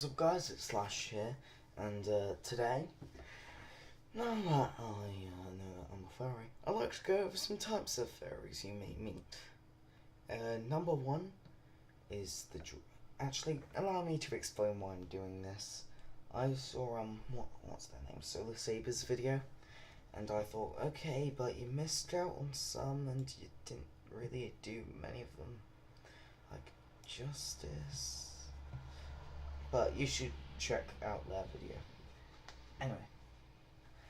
What's up guys, it's Slash here, and today, now that I know that I'm a furry, I'd like to go over some types of furries you may meet. Number one is the actually, allow me to explain why I'm doing this. I saw, what's their name, Solar Saber's video, and I thought, okay, but you missed out on some, and you didn't really do many of them, like Justice. But you should check out their video. Anyway,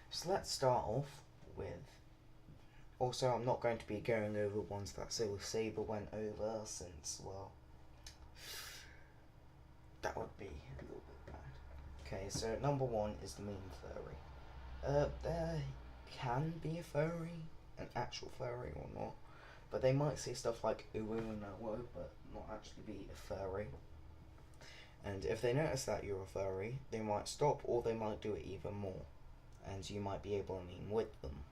so let's start off with. Also, I'm not going to be going over ones that Solar Saber went over, since, well, that would be a little bit bad. Okay, so number one is the mean furry. There can be a furry, an actual furry or not, but they might say stuff like uwu and no, but not actually be a furry. And if they notice that you're a furry, they might stop, or they might do it even more, and you might be able to meet with them.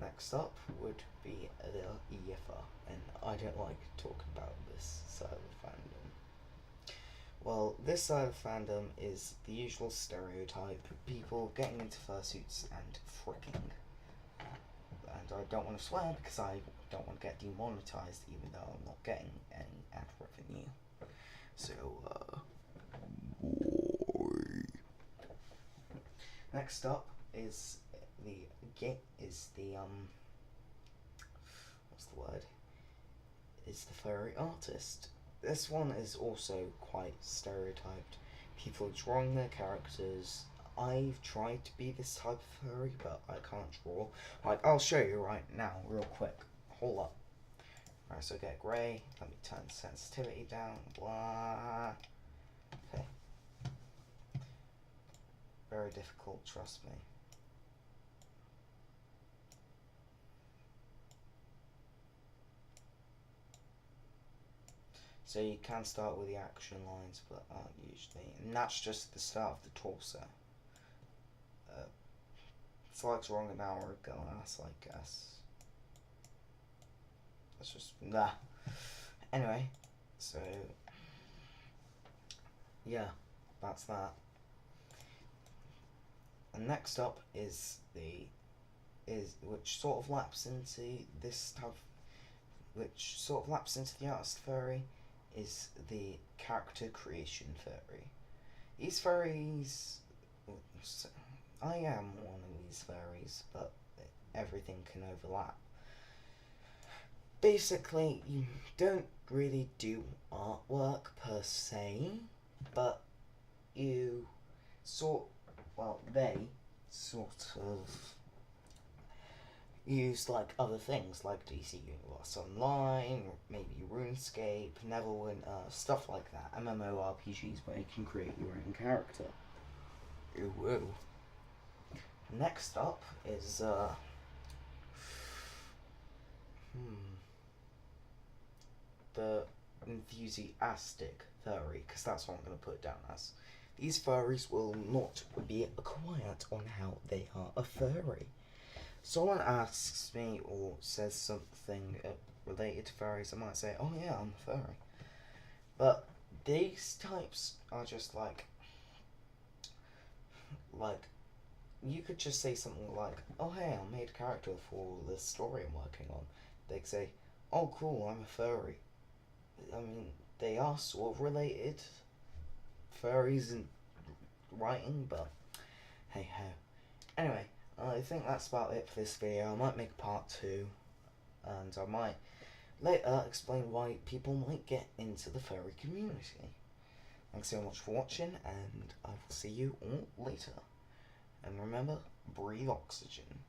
Next up would be the EFR, and I don't like talking about this side of the fandom. Well, this side of fandom is the usual stereotype: people getting into fursuits and fricking. And I don't want to swear because I don't want to get demonetized, even though I'm not getting any ad revenue. So, next up is what's the word? Is the furry artist. This one is also quite stereotyped. People drawing their characters. I've tried to be this type of furry, but I can't draw. Like, I'll show you right now, real quick. Hold up. Right, so get grey, let me turn the sensitivity down, blah. Okay. Very difficult, trust me. So you can start with the action lines, but aren't usually. And that's just the start of the torso. It's like wrong an hour ago, I guess. That's just nah. Anyway, so yeah, that's that. And next up is which sort of laps into this type, which sort of laps into the artist furry, is the character creation furry. These furries, I am one of these furries, but everything can overlap. Basically, you don't really do artwork per se, but you they sort of use like other things like DC Universe Online, maybe RuneScape, Neverwinter, stuff like that. MMORPGs where you can create your own character. Ooh. Next up is the enthusiastic furry, because that's what I'm going to put it down as. These furries will not be quiet on how they are a furry. Someone asks me or says something related to furries, I might say, oh yeah, I'm a furry. But these types are just like, you could just say something like, oh hey, I made a character for this story I'm working on. They'd say, oh cool, I'm a furry. I mean, they are sort of related, furries and writing, but hey ho. Anyway, I think that's about it for this video. I might make a part 2, and I might later explain why people might get into the furry community. Thanks so much for watching, and I will see you all later. And remember, breathe oxygen.